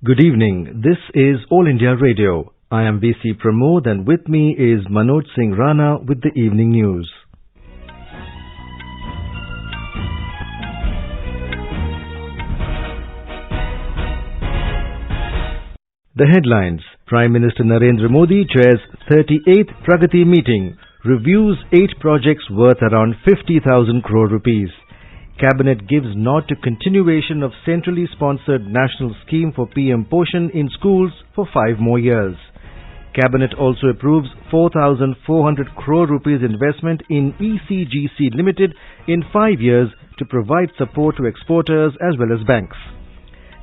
Good evening. This is All India Radio. I am VC Pramod and with me is Manoj Singh Rana with the evening news. The headlines. Prime Minister Narendra Modi chairs 38th Pragati meeting, reviews 8 projects worth around 50,000 crore rupees. Cabinet gives nod to continuation of centrally sponsored national scheme for PM Poshan in schools for 5 more years. Cabinet also approves 4,400 crore rupees investment in ECGC Limited in 5 years to provide support to exporters as well as banks.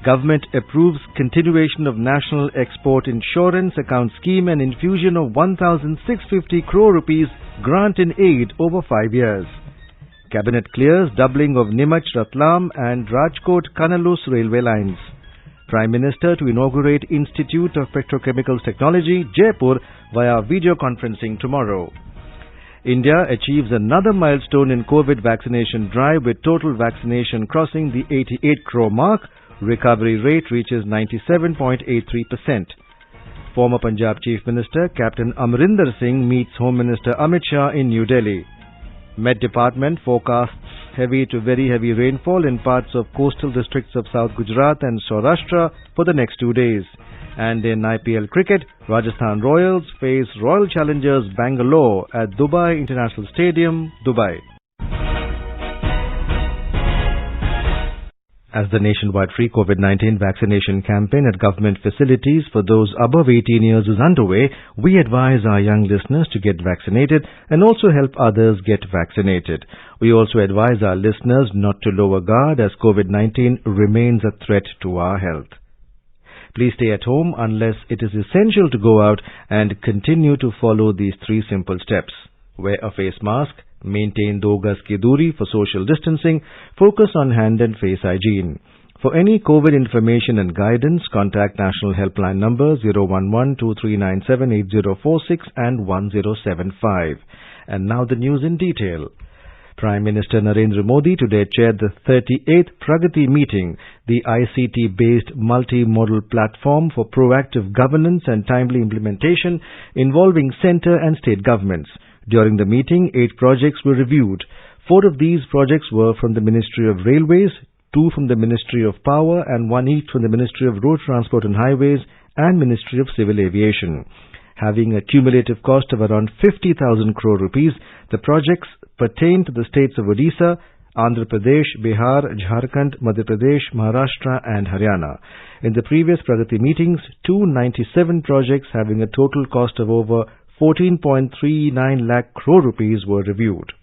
Government approves continuation of National Export Insurance Account Scheme and infusion of 1,650 crore rupees grant in aid over 5 years. Cabinet clears doubling of Neemuch-Ratlam and Rajkot-Kannalus railway lines. Prime Minister to inaugurate Institute of Petrochemicals Technology, Jaipur, via video conferencing tomorrow. India achieves another milestone in COVID vaccination drive with total vaccination crossing the 88 crore mark. Recovery rate reaches 97.83%. Former Punjab Chief Minister Captain Amarinder Singh meets Home Minister Amit Shah in New Delhi. Met Department forecasts heavy to very heavy rainfall in parts of coastal districts of South Gujarat and Saurashtra for the next 2 days. And in IPL cricket, Rajasthan Royals face Royal Challengers Bangalore at Dubai International Stadium, Dubai. As the nationwide free COVID-19 vaccination campaign at government facilities for those above 18 years is underway, we advise our young listeners to get vaccinated and also help others get vaccinated. We also advise our listeners not to lower guard as COVID-19 remains a threat to our health. Please stay at home unless it is essential to go out and continue to follow these 3 simple steps. Wear a face mask, maintain 2 gaz ki duri for social distancing, focus on hand and face hygiene. For any COVID information and guidance, contact National Helpline number 011-2397-8046 and 1075. And now the news in detail. Prime Minister Narendra Modi today chaired the 38th Pragati meeting, the ICT-based multi-modal platform for proactive governance and timely implementation involving centre and state governments. During the meeting, 8 projects were reviewed. 4 of these projects were from the Ministry of Railways, 2 from the Ministry of Power and 1 each from the Ministry of Road Transport and Highways and Ministry of Civil Aviation. Having a cumulative cost of around 50,000 crore rupees, the projects pertain to the states of Odisha, Andhra Pradesh, Bihar, Jharkhand, Madhya Pradesh, Maharashtra and Haryana. In the previous Pragati meetings, 297 projects having a total cost of over 14.39 lakh crore rupees were reviewed.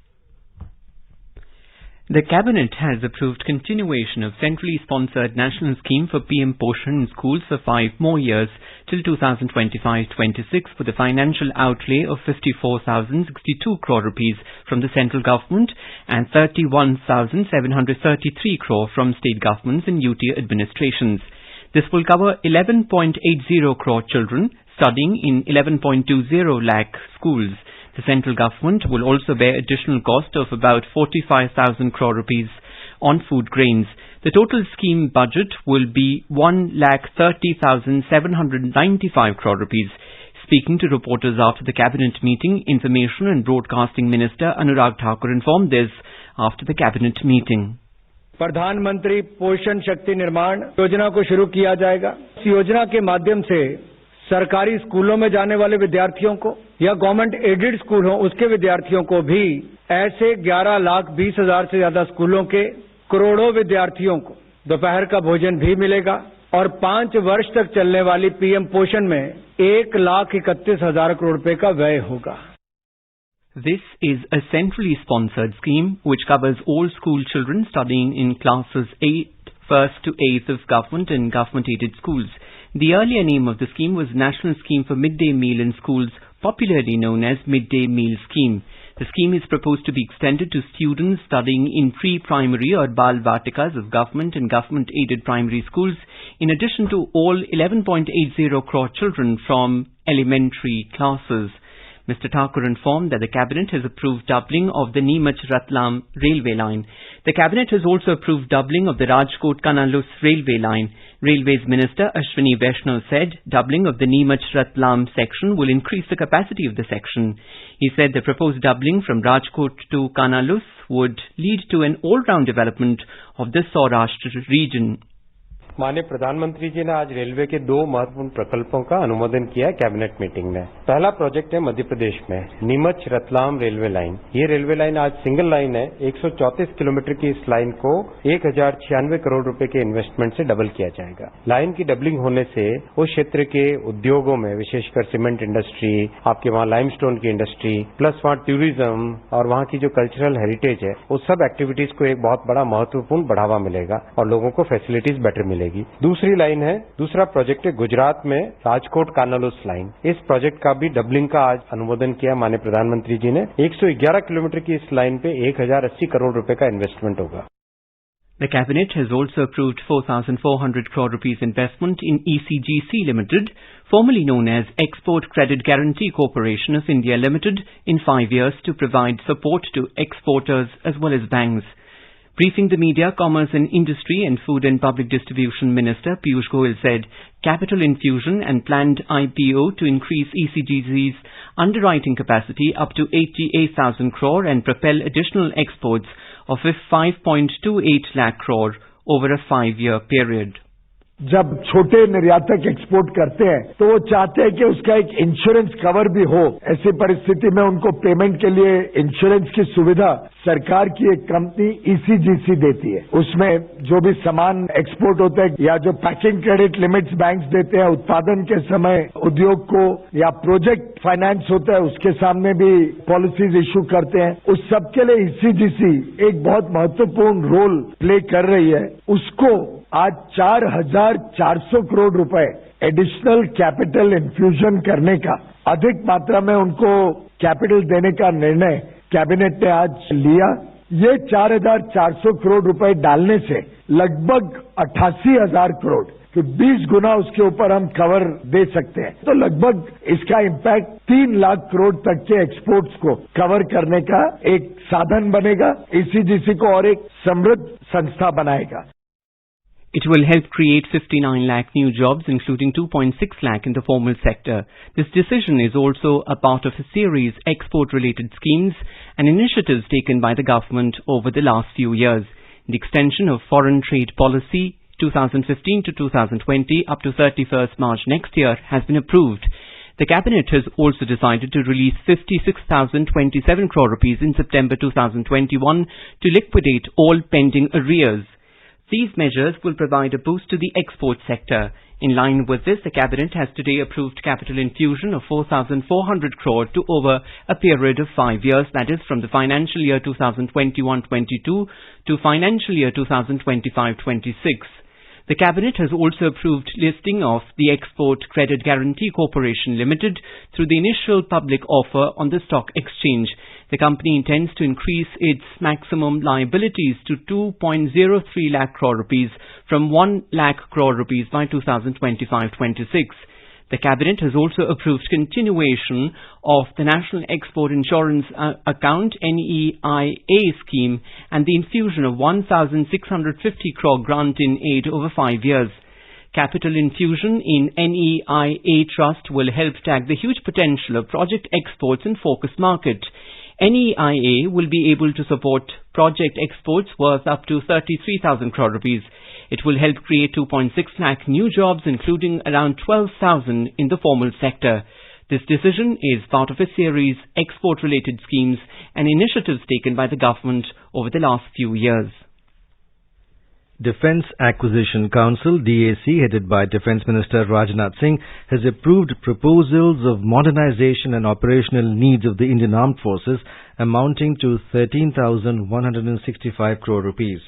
The Cabinet has approved continuation of centrally sponsored national scheme for PM Poshan in schools for 5 more years till 2025-26 with a financial outlay of 54,062 crore rupees from the central government and 31,733 crore from state governments and UT administrations. This will cover 11.80 crore children studying in 11.20 lakh schools. The central government will also bear additional cost of about 45,000 crore rupees on food grains. The total scheme budget will be 1,30,795 crore rupees. Speaking to reporters after the cabinet meeting, Information and Broadcasting Minister Anurag Thakur informed this after the cabinet meeting. प्रधानमंत्री पोषण शक्ति निर्माण योजना को शुरू किया जाएगा। इस योजना के माध्यम से सरकारी स्कूलों में जाने वाले विद्यार्थियों को या गवर्नमेंट एडेड स्कूल हो उसके विद्यार्थियों को भी ऐसे 11,20,000 से ज्यादा स्कूलों के करोड़ों विद्यार्थियों को दोपहर का भोजन भी मिलेगा और 5 वर्ष तक चलने वाली पीएम पोषण में 1,31,000 करोड़ रुपए का व्यय होगा। This is a centrally sponsored scheme which covers all school children studying in classes 1st to 8th of government and government-aided schools. The earlier name of the scheme was National Scheme for Midday Meal in Schools, popularly known as Midday Meal Scheme. The scheme is proposed to be extended to students studying in pre-primary or Bal Vatikas of government and government-aided primary schools, in addition to all 11.80 crore children from elementary classes. Mr. Thakur informed that the Cabinet has approved doubling of the Neemuch-Ratlam railway line. The Cabinet has also approved doubling of the Rajkot-Kannalus railway line. Railways Minister Ashwini Vaishnav said doubling of the Neemuch-Ratlam section will increase the capacity of the section. He said the proposed doubling from Rajkot to Kanalus would lead to an all-round development of the Saurashtra region. माननीय प्रधानमंत्री जी ने आज railway के 2 महत्वपूर्ण प्रकल्पों का अनुमोदन किया है कैबिनेट मीटिंग में। पहला प्रोजेक्ट है मध्य प्रदेश में नीमच रतलाम रेलवे लाइन। ये रेलवे लाइन आज सिंगल लाइन है। 134 किलोमीटर की इस लाइन को 1096 करोड़ रुपए के इन्वेस्टमेंट से डबल किया जाएगा। लाइन की डबलिंग होने से उस क्षेत्र के उद्योगों में विशेषकर सीमेंट इंडस्ट्री, आपके वहाँ लाइमस्टोन की इंडस्ट्री, प्लस वहाँ टूरिज्म और वहाँ की जो कल्चरल हेरिटेज है, उस सब एक्टिविटीज को एक बहुत बड़ा महत्वपूर्ण बढ़ावा मिलेगा और लोगों को फैसिलिटीज बेटर मिलेगी। दूसरी लाइन है, दूसरा प्रोजेक्ट है गुजरात में राजकोट कानालुस लाइन। इस प्रोजेक्ट का भी डबलिंग का आज अनुमोदन किया माननीय प्रधानमंत्री जी ने। 111 किलोमीटर की इस लाइन पे 1080 करोड़ रुपए का इन्वेस्टमेंट होगा। The Cabinet has also approved 4,400 crore rupees investment in ECGC Limited, formerly known as Export Credit Guarantee Corporation of India Limited, in 5 years to provide support to exporters as well as banks. Briefing the media, Commerce and Industry and Food and Public Distribution Minister Piyush Goyal said capital infusion and planned IPO to increase ECGC's underwriting capacity up to 88,000 crore and propel additional exports of 5.28 lakh crore over a 5-year period. जब छोटे निर्यातक export करते हैं तो वो चाहते हैं कि उसका एक इंश्योरेंस कवर भी हो। ऐसी परिस्थिति में उनको पेमेंट के लिए इंश्योरेंस की सुविधा सरकार की एक कंपनी ECGC देती है। उसमें जो भी सामान एक्सपोर्ट होता है या जो पैकिंग क्रेडिट लिमिट्स बैंक्स देते हैं उत्पादन के समय उद्योग को, या प्रोजेक्ट फाइनेंस होता है उसके सामने भी पॉलिसीज इशू करते हैं, उस सब के लिए ECGC एक बहुत महत्वपूर्ण रोल प्ले कर रही है। उसको आज 4,400 करोड़ रुपए एडिशनल कैपिटल इन्फ्यूजन करने का, अधिक मात्रा में उनको कैपिटल देने का निर्णय कैबिनेट ने आज लिया। ये 4,400 करोड़ रुपए डालने से लगभग 88,000 करोड़, तो 20 गुना उसके ऊपर हम कवर दे सकते हैं। तो लगभग इसका इम्पैक्ट 3 लाख करोड़ तक के एक्सपोर्ट्स को कवर करने का एक साधन बनेगा। ECGC को और एक समृद्ध संस्था बनाएगा। It will help create 59 lakh new jobs, including 2.6 lakh in the formal sector. This decision is also a part of a series of export-related schemes and initiatives taken by the government over the last few years. The extension of foreign trade policy 2015 to 2020 up to 31st March next year has been approved. The Cabinet has also decided to release 56,027 crore rupees in September 2021 to liquidate all pending arrears. These measures will provide a boost to the export sector. In line with this, the Cabinet has today approved capital infusion of 4,400 crore to over a period of 5 years, that is from the financial year 2021-22 to financial year 2025-26. The Cabinet has also approved listing of the Export Credit Guarantee Corporation Limited through the initial public offer on the stock exchange. The company intends to increase its maximum liabilities to 2.03 lakh crore rupees from 1 lakh crore rupees by 2025-26. The Cabinet has also approved continuation of the National Export Insurance Account NEIA scheme and the infusion of 1,650 crore grant in aid over 5 years. Capital infusion in NEIA Trust will help tag the huge potential of project exports in focus market. NEIA will be able to support project exports worth up to 33,000 crore rupees. It will help create 2.6 lakh new jobs, including around 12,000 in the formal sector. This decision is part of a series of export-related schemes and initiatives taken by the government over the last few years. Defence Acquisition Council DAC, headed by Defence Minister Rajnath Singh, has approved proposals of modernization and operational needs of the Indian Armed Forces amounting to 13,165 crore rupees.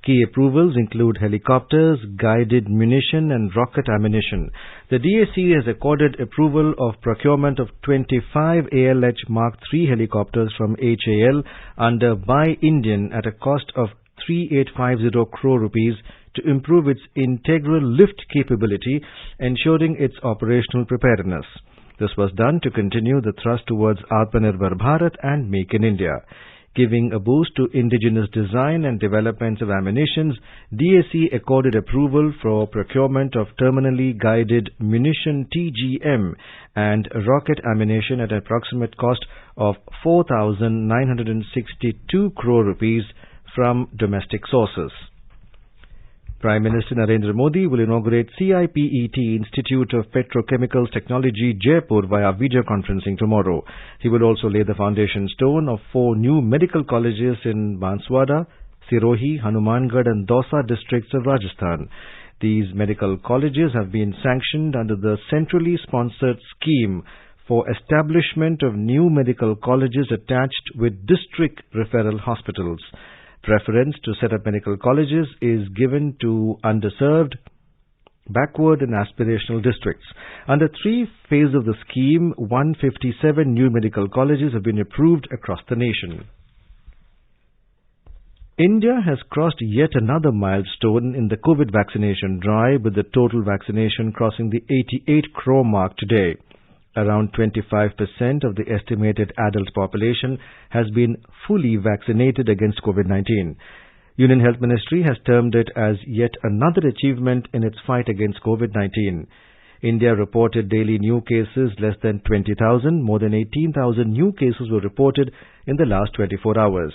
Key approvals include helicopters, guided munition and rocket ammunition. The DAC has accorded approval of procurement of 25 ALH Mark III helicopters from HAL under Buy Indian at a cost of 3,850 crore rupees to improve its integral lift capability, ensuring its operational preparedness. This was done to continue the thrust towards Atmanirbhar Bharat and Make in India. Giving a boost to indigenous design and development of ammunitions, DAC accorded approval for procurement of terminally guided munition TGM and rocket ammunition at an approximate cost of 4,962 crore rupees from domestic sources. Prime Minister Narendra Modi will inaugurate CIPET Institute of Petrochemicals Technology, Jaipur via video conferencing tomorrow. He will also lay the foundation stone of 4 new medical colleges in Banswara, Sirohi, Hanumangarh and Dausa districts of Rajasthan. These medical colleges have been sanctioned under the centrally sponsored scheme for establishment of new medical colleges attached with district referral hospitals. Preference to set up medical colleges is given to underserved, backward and aspirational districts. Under 3 phases of the scheme, 157 new medical colleges have been approved across the nation. India has crossed yet another milestone in the COVID vaccination drive, with the total vaccination crossing the 88 crore mark today. Around 25% of the estimated adult population has been fully vaccinated against COVID-19. Union Health Ministry has termed it as yet another achievement in its fight against COVID-19. India reported daily new cases less than 20,000. More than 18,000 new cases were reported in the last 24 hours.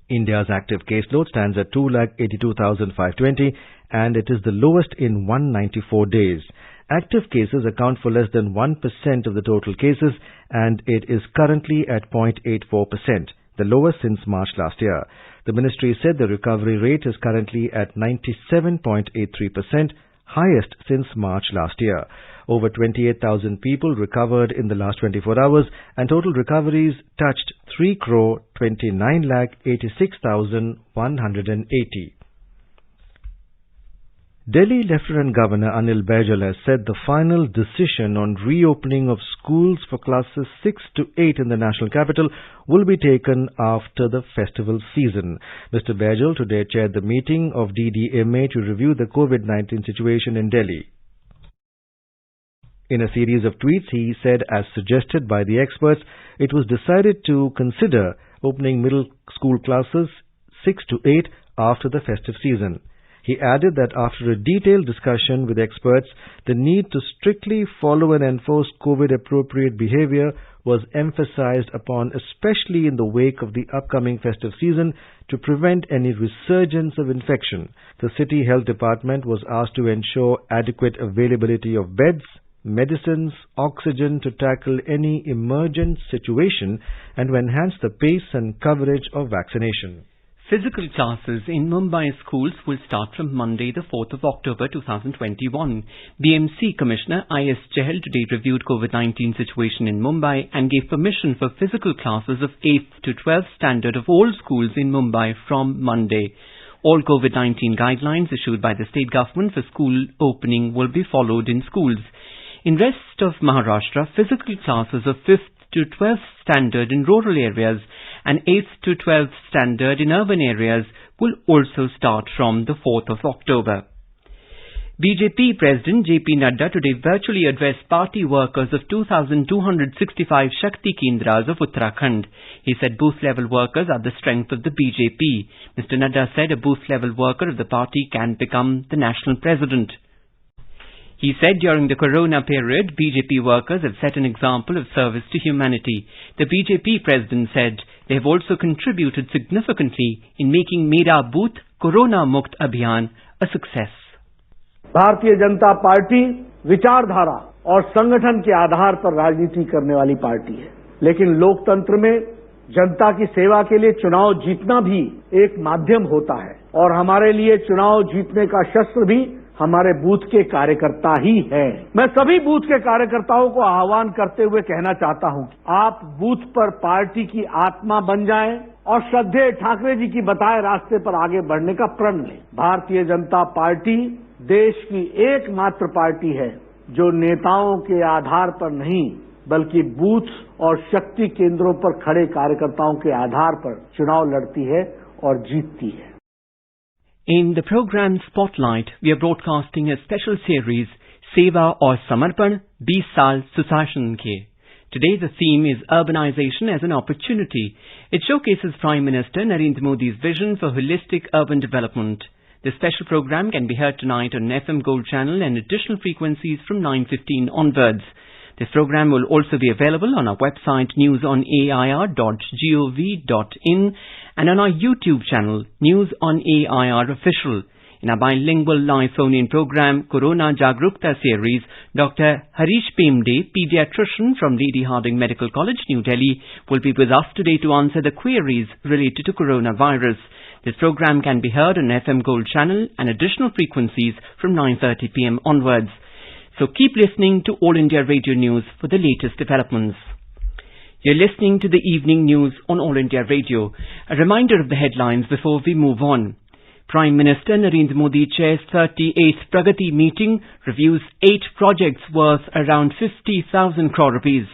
India's active caseload stands at 2,82,520 and it is the lowest in 194 days. Active cases account for less than 1% of the total cases and it is currently at 0.84%, the lowest since March last year. The ministry said the recovery rate is currently at 97.83%, highest since March last year. Over 28,000 people recovered in the last 24 hours and total recoveries touched 3,29,86,180. Delhi Lieutenant Governor Anil Baijal has said the final decision on reopening of schools for classes 6 to 8 in the national capital will be taken after the festival season. Mr. Baijal today chaired the meeting of DDMA to review the COVID-19 situation in Delhi. In a series of tweets, he said, as suggested by the experts, it was decided to consider opening middle school classes 6 to 8 after the festive season. He added that after a detailed discussion with experts, the need to strictly follow and enforce COVID-appropriate behavior was emphasized upon, especially in the wake of the upcoming festive season, to prevent any resurgence of infection. The City Health Department was asked to ensure adequate availability of beds, medicines, oxygen to tackle any emergent situation and to enhance the pace and coverage of vaccination. Physical classes in Mumbai schools will start from Monday, the 4th of October 2021. BMC Commissioner I.S. Chahal today reviewed COVID-19 situation in Mumbai and gave permission for physical classes of 8th to 12th standard of all schools in Mumbai from Monday. All COVID-19 guidelines issued by the state government for school opening will be followed in schools. In rest of Maharashtra, physical classes of 5th to 12th standard in rural areas and 8th to 12th standard in urban areas will also start from the 4th of October. BJP President JP Nadda today virtually addressed party workers of 2,265 Shakti Kendras of Uttarakhand. He said booth-level workers are the strength of the BJP. Mr. Nadda said a booth-level worker of the party can become the national president. He said during the corona period, BJP workers have set an example of service to humanity. The BJP president said they have also contributed significantly in making Mera Booth Corona Mukt Abhiyan a success. Bharatiya Janata party विचारधारा और संगठन के आधार पर राजनीति करने वाली party है, लेकिन लोकतंत्र में जनता की सेवा के लिए चुनाव जीतना भी एक माध्यम होता है और हमारे लिए चुनाव जीतने का शस्त्र भी हमारे बूथ के कार्यकर्ता ही है। मैं सभी बूथ के कार्यकर्ताओं को आह्वान करते हुए कहना चाहता हूं, आप बूथ पर पार्टी की आत्मा बन जाएं और श्रद्धेय ठाकरे जी की बताए रास्ते पर आगे बढ़ने का प्रण लें। भारतीय जनता पार्टी देश की एकमात्र पार्टी है जो नेताओं के आधार पर नहीं बल्कि बूथ और शक्ति केंद्रों पर खड़े कार्यकर्ताओं के आधार पर चुनाव लड़ती है और जीतती है। In the program Spotlight, we are broadcasting a special series, Seva aur Samarpan, 20 Saal Susashan Ke. Today the theme is Urbanization as an Opportunity. It showcases Prime Minister Narendra Modi's vision for holistic urban development. The special program can be heard tonight on FM Gold channel and additional frequencies from 9:15 onwards. This program will also be available on our website newsonair.gov.in and on our YouTube channel News on AIR Official. In our bilingual live phone-in program Corona Jagrukta series, Dr. Harish Pemde, pediatrician from Lady Hardinge Medical College, New Delhi, will be with us today to answer the queries related to coronavirus. This program can be heard on FM Gold channel and additional frequencies from 9:30 p.m. onwards. So keep listening to All India Radio News for the latest developments. You're listening to the evening news on All India Radio. A reminder of the headlines before we move on. Prime Minister Narendra Modi chairs 38th Pragati meeting, reviews 8 projects worth around 50,000 crore rupees.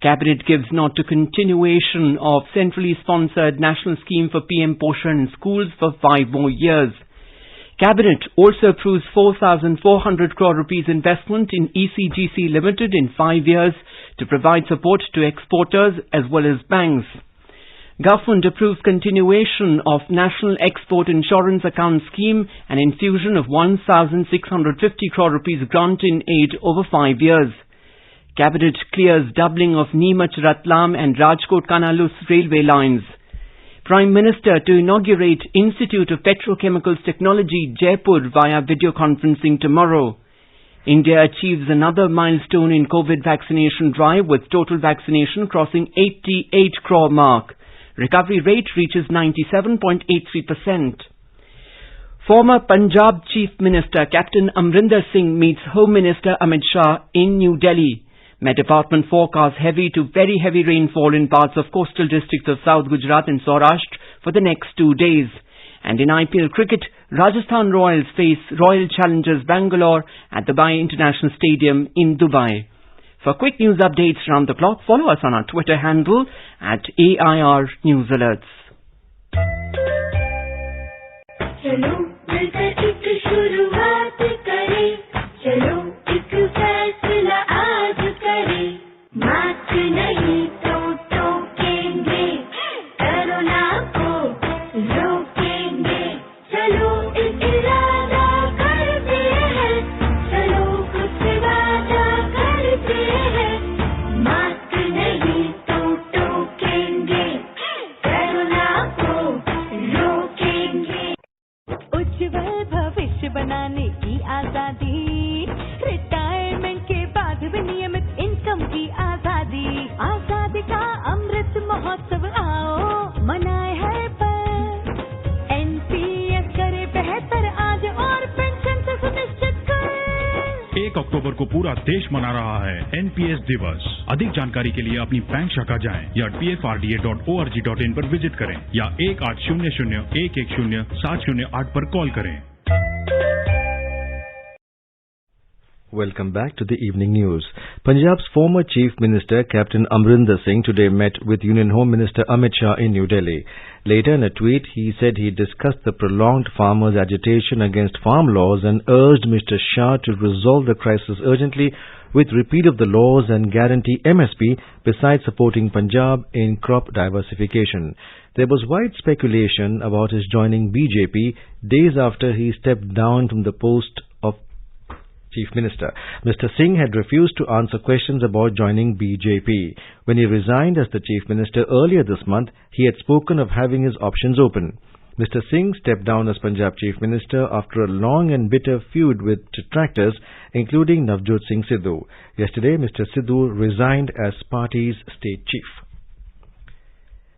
Cabinet gives nod to continuation of centrally sponsored national scheme for PM Poshan in schools for 5 more years. Cabinet also approves 4,400 crore rupees investment in ECGC Limited in 5 years to provide support to exporters as well as banks. Government approves continuation of National Export Insurance Account Scheme and infusion of 1,650 crore rupees grant in aid over 5 years. Cabinet clears doubling of Neemuch-Ratlam and Rajkot-Kanalus railway lines. Prime Minister to inaugurate Institute of Petrochemicals Technology, Jaipur, via video conferencing tomorrow. India achieves another milestone in COVID vaccination drive with total vaccination crossing 88 crore mark. Recovery rate reaches 97.83%. Former Punjab Chief Minister Captain Amrinder Singh meets Home Minister Amit Shah in New Delhi. Met Department forecasts heavy to very heavy rainfall in parts of coastal districts of South Gujarat and Saurashtra for the next 2 days. And in IPL cricket, Rajasthan Royals face Royal Challengers Bangalore at the Dubai International Stadium in Dubai. For quick news updates round the clock, follow us on our Twitter handle at AIR News Alerts. चलो मिलकर एक शुरुआत करें, चलो एक फैसला आज करें, मास्क नहीं तो टोकेंगे, कोरोना को रोकेंगे, चलो एक इरादा करते हैं, चलो कुछ वादा करते हैं, मास्क नहीं तो टोकेंगे, कोरोना को रोकेंगे। उज्जवल भविष्य बनाने की आजादी, रिटायरमेंट के बाद भी नियमित इनकम की आजादी, आजादी का अमृत महोत्सव आओ मनाए हर पल, एनपीएस करे बेहतर आज और पेंशन से सुनिश्चित कर। 1 अक्टूबर को पूरा देश मना रहा है एनपीएस दिवस। अधिक जानकारी के लिए अपनी बैंक शाखा जाएं या pfrda.org.in पर विजिट करें या 1800-110-708 पर कॉल करें। Welcome back to the evening news. Punjab's former Chief Minister Captain Amrinder Singh today met with Union Home Minister Amit Shah in New Delhi. Later in a tweet, he said he discussed the prolonged farmers' agitation against farm laws and urged Mr. Shah to resolve the crisis urgently with repeat of the laws and guarantee MSP besides supporting Punjab in crop diversification. There was wide speculation about his joining BJP days after he stepped down from the post of Chief Minister. Mr. Singh had refused to answer questions about joining BJP. When he resigned as the Chief Minister earlier this month, he had spoken of having his options open. Mr. Singh stepped down as Punjab Chief Minister after a long and bitter feud with detractors, including Navjot Singh Sidhu. Yesterday, Mr. Sidhu resigned as party's state chief.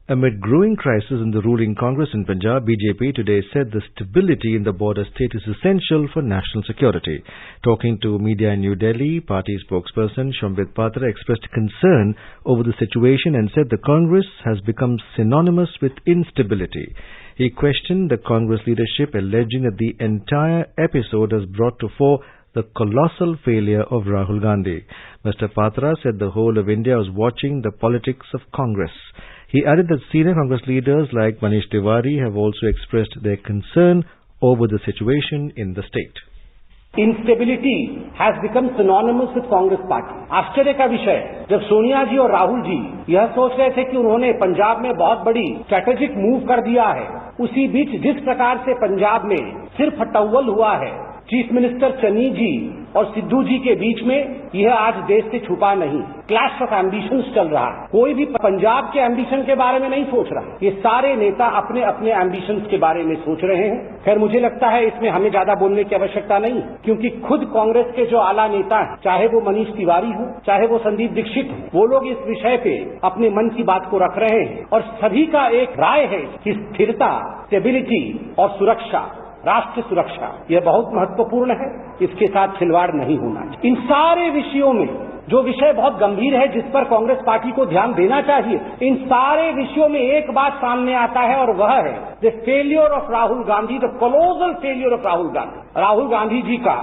Amid growing crisis in the ruling Congress in Punjab, BJP today said the stability in the border state is essential for national security. Talking to media in New Delhi, party spokesperson Shambit Patra expressed concern over the situation and said the Congress has become synonymous with instability. He questioned the Congress leadership, alleging that the entire episode has brought to fore the colossal failure of Rahul Gandhi. Mr. Patra said the whole of India was watching the politics of Congress. He added that senior Congress leaders like Manish Tiwari have also expressed their concern over the situation in the state. Instability has become synonymous with Congress party. आश्चर्य का विषय जब सोनिया जी और राहुल जी यह सोच रहे थे कि उन्होंने पंजाब में बहुत बड़ी स्ट्रेटेजिक मूव कर दिया है, उसी बीच जिस प्रकार से पंजाब में सिर्फ टव्वल हुआ है चीफ मिनिस्टर चन्नी जी और सिद्धू जी के बीच में, यह आज देश से छुपा नहीं। क्लैश ऑफ एम्बिशंस चल रहा है। कोई भी पंजाब के एम्बिशन के बारे में नहीं सोच रहा। ये सारे नेता अपने अपने एम्बिशंस के बारे में सोच रहे हैं। खैर मुझे लगता है इसमें हमें ज्यादा बोलने की आवश्यकता नहीं, क्योंकि खुद कांग्रेस के जो आला नेता हैं, चाहे वो मनीष तिवारी हो, चाहे वो संदीप दीक्षित हो, वो लोग इस विषय पे अपने मन की बात को रख रहे हैं और सभी का एक राय है कि स्थिरता, स्टेबिलिटी और सुरक्षा, राष्ट्र सुरक्षा, यह बहुत महत्वपूर्ण है। इसके साथ खिलवाड़ नहीं होना चाहिए। इन सारे विषयों में जो विषय बहुत गंभीर है, जिस पर कांग्रेस पार्टी को ध्यान देना चाहिए, इन सारे विषयों में एक बात सामने आता है और वह है the failure of Rahul Gandhi, the colossal failure of Rahul Gandhi. Rahul Gandhi ji का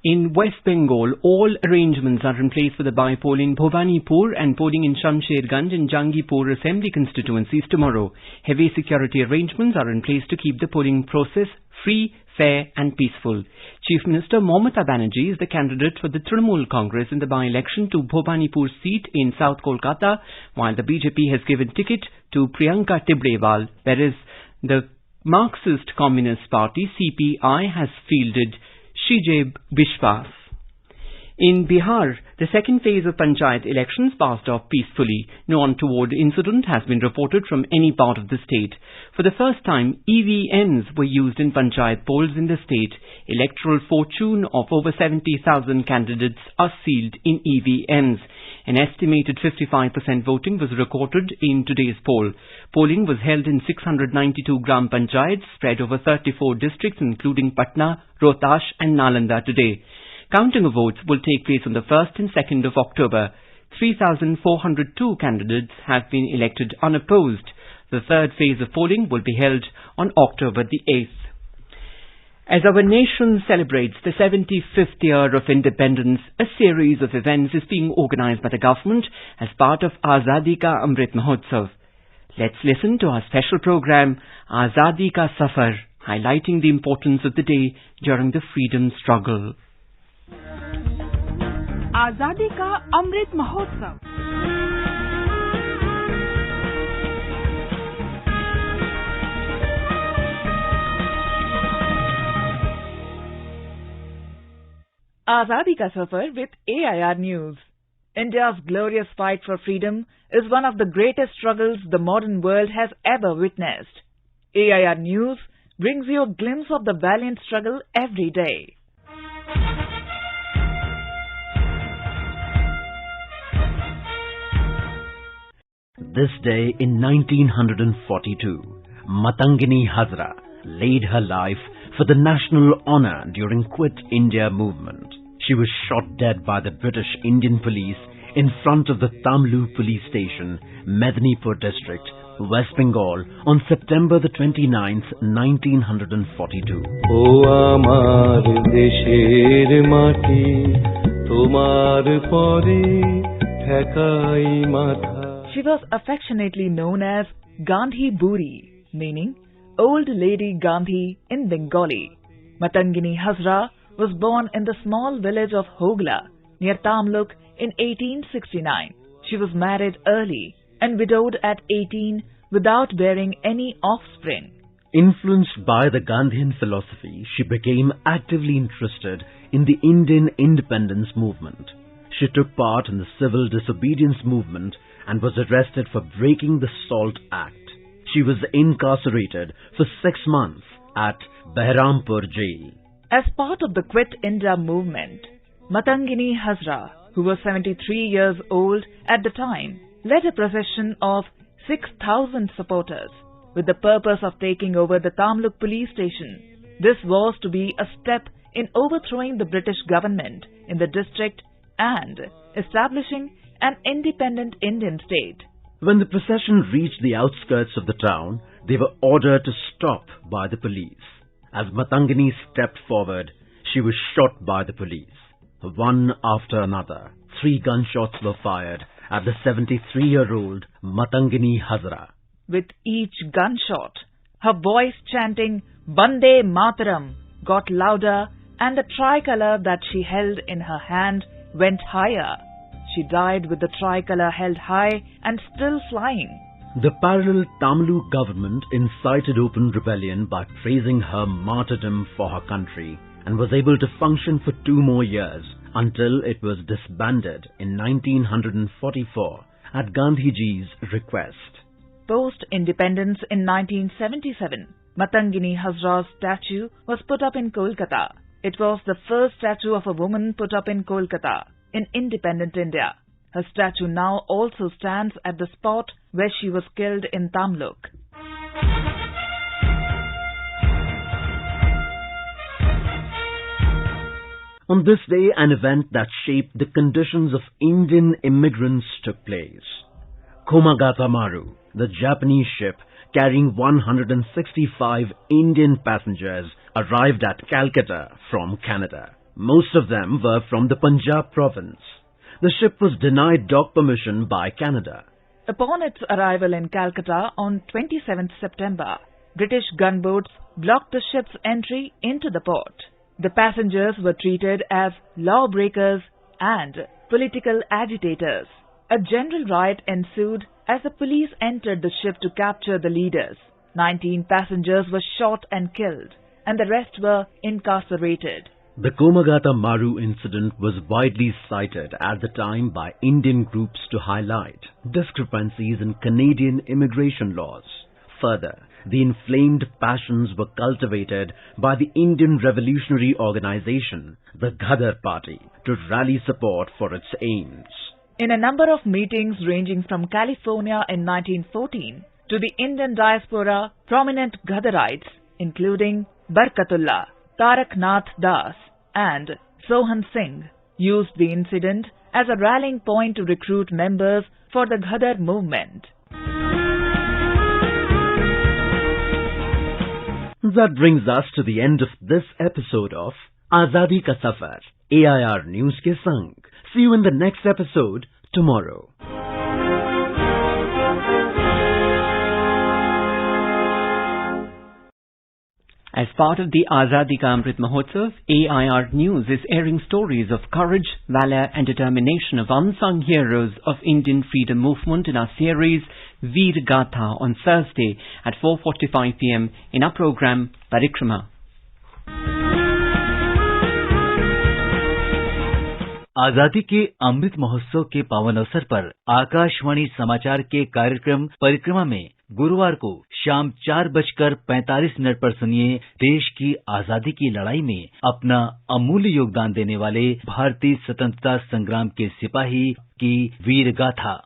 In West Bengal, all arrangements are in place for the by-poll in Bhawanipur and polling in Shamsherganj and Jangipur assembly constituencies tomorrow. Heavy security arrangements are in place to keep the polling process free, fair and peaceful. Chief Minister Mamata Banerjee is the candidate for the Trinamool Congress in the by-election to Bhawanipur seat in South Kolkata, while the BJP has given ticket to Priyanka Tibrewal, whereas the Marxist Communist Party CPI has fielded Shijeb Bishwas. In Bihar, the second phase of Panchayat elections passed off peacefully. No untoward incident has been reported from any part of the state. For the first time, EVMs were used in Panchayat polls in the state. Electoral fortune of over 70,000 candidates are sealed in EVMs. An estimated 55% voting was recorded in today's poll. Polling was held in 692 Gram Panchayats spread over 34 districts including Patna, Rohtash and Nalanda today. Counting of votes will take place on the 1st and 2nd of October. 3,402 candidates have been elected unopposed. The third phase of polling will be held on October the 8th. As our nation celebrates the 75th year of independence, a series of events is being organized by the government as part of Azadi Ka Amrit Mahotsav. Let's listen to our special program, Azadi Ka Safar, highlighting the importance of the day during the freedom struggle. आजादी का Amrit Mahotsav. Azadi Ka Safar with AIR News. India's glorious fight for freedom is one of the greatest struggles the modern world has ever witnessed. AIR News brings you a glimpse of the valiant struggle every day. This day in 1942, Matangini Hazra laid her life for the national honour during Quit India movement. She was shot dead by the British Indian police in front of the Tamlu police station, Medinipur district, West Bengal on September the 29th, 1942. O amar desher mati tomar pore thekai matha. She was affectionately known as Gandhi Buri, meaning Old Lady Gandhi in Bengali. Matangini Hazra was born in the small village of Hogla near Tamluk in 1869. She was married early and widowed at 18 without bearing any offspring. Influenced by the Gandhian philosophy, she became actively interested in the Indian independence movement. She took part in the civil disobedience movement and was arrested for breaking the SALT Act. She was incarcerated for 6 months at Behrampur jail. As part of the Quit India movement, Matangini Hazra, who was 73 years old at the time, led a procession of 6,000 supporters with the purpose of taking over the Tamluk police station. This was to be a step in overthrowing the British government in the district and establishing an independent Indian state. When the procession reached the outskirts of the town, they were ordered to stop by the police. As Matangini stepped forward, she was shot by the police. One after another, 3 gunshots were fired at the 73-year-old Matangini Hazra. With each gunshot, her voice chanting Bande Mataram got louder and the tricolour that she held in her hand went higher. She died with the tricolour held high and still flying. The parallel Tamil government incited open rebellion by praising her martyrdom for her country and was able to function for 2 more years until it was disbanded in 1944 at Gandhiji's request. Post-independence in 1977, Matangini Hazra's statue was put up in Kolkata. It was the first statue of a woman put up in Kolkata in independent India. Her statue now also stands at the spot where she was killed in Tamluk. On this day, an event that shaped the conditions of Indian immigrants took place. Komagata Maru, the Japanese ship carrying 165 Indian passengers, arrived at Calcutta from Canada. Most of them were from the Punjab province. The ship was denied dock permission by Canada. Upon its arrival in Calcutta on 27th September, British gunboats blocked the ship's entry into the port. The passengers were treated as lawbreakers and political agitators. A general riot ensued as the police entered the ship to capture the leaders. 19 passengers were shot and killed, and the rest were incarcerated. The Komagata Maru incident was widely cited at the time by Indian groups to highlight discrepancies in Canadian immigration laws. Further, the inflamed passions were cultivated by the Indian Revolutionary Organization, the Ghadar Party, to rally support for its aims. In a number of meetings ranging from California in 1914 to the Indian diaspora, prominent Ghadarites, including Barkatullah, Tarak Nath Das and Sohan Singh, used the incident as a rallying point to recruit members for the Ghadar movement. That brings us to the end of this episode of Azadi Ka Safar, AIR News ke sang. See you in the next episode tomorrow. As part of the Azadi Ka Amrit Mahotsav, AIR News is airing stories of courage, valor and determination of unsung heroes of Indian freedom movement in our series Veer Gatha on Thursday at 4:45 p.m. in our program Parikrama. आजादी के अमृत महोत्सव के पावन अवसर पर आकाशवाणी समाचार के कार्यक्रम परिक्रमा में गुरुवार को शाम 4:45 पर सुनिए देश की आजादी की लड़ाई में अपना अमूल्य योगदान देने वाले भारतीय स्वतंत्रता संग्राम के सिपाही की वीर गाथा।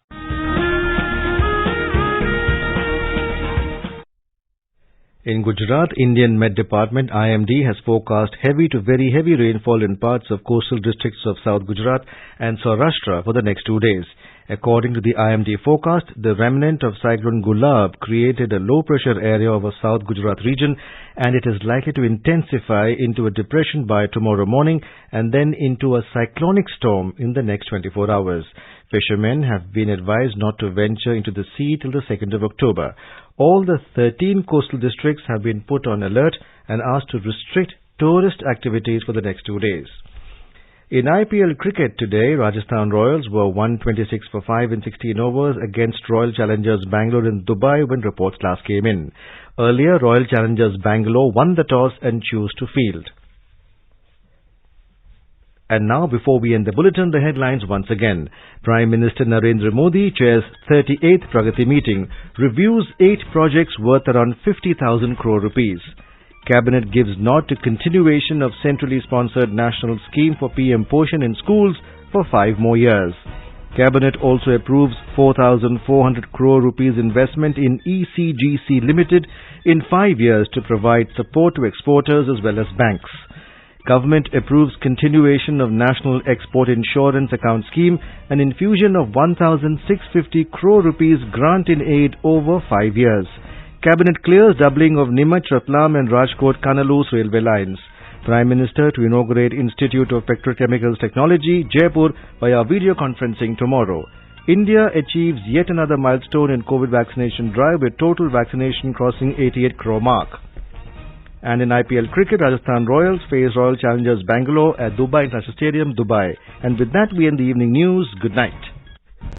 In Gujarat, Indian Met Department IMD has forecast heavy to very heavy rainfall in parts of coastal districts of South Gujarat and Saurashtra for the next 2 days. According to the IMD forecast, the remnant of cyclone Gulab created a low-pressure area over South Gujarat region and it is likely to intensify into a depression by tomorrow morning and then into a cyclonic storm in the next 24 hours. Fishermen have been advised not to venture into the sea till the 2nd of October. All the 13 coastal districts have been put on alert and asked to restrict tourist activities for the next 2 days. In IPL cricket today, Rajasthan Royals were 126 for 5 in 16 overs against Royal Challengers Bangalore in Dubai when reports last came in. Earlier, Royal Challengers Bangalore won the toss and chose to field. And now, before we end the bulletin, the headlines once again. Prime Minister Narendra Modi chairs 38th Pragati meeting, reviews 8 projects worth around 50,000 crore rupees. Cabinet gives nod to continuation of centrally sponsored national scheme for PM Poshan in schools for 5 more years. Cabinet also approves 4,400 crore rupees investment in ECGC Limited in 5 years to provide support to exporters as well as banks. Government approves continuation of National Export Insurance Account Scheme and infusion of 1,650 crore rupees grant in aid over 5 years. Cabinet clears doubling of Nimach, Ratlam and Rajkot Kannalur railway lines. Prime Minister to inaugurate Institute of Petrochemicals Technology, Jaipur, via video conferencing tomorrow. India achieves yet another milestone in COVID vaccination drive with total vaccination crossing 88 crore mark. And in IPL cricket, Rajasthan Royals face Royal Challengers Bangalore at Dubai International Stadium, Dubai. And with that, we end the evening news. Good night.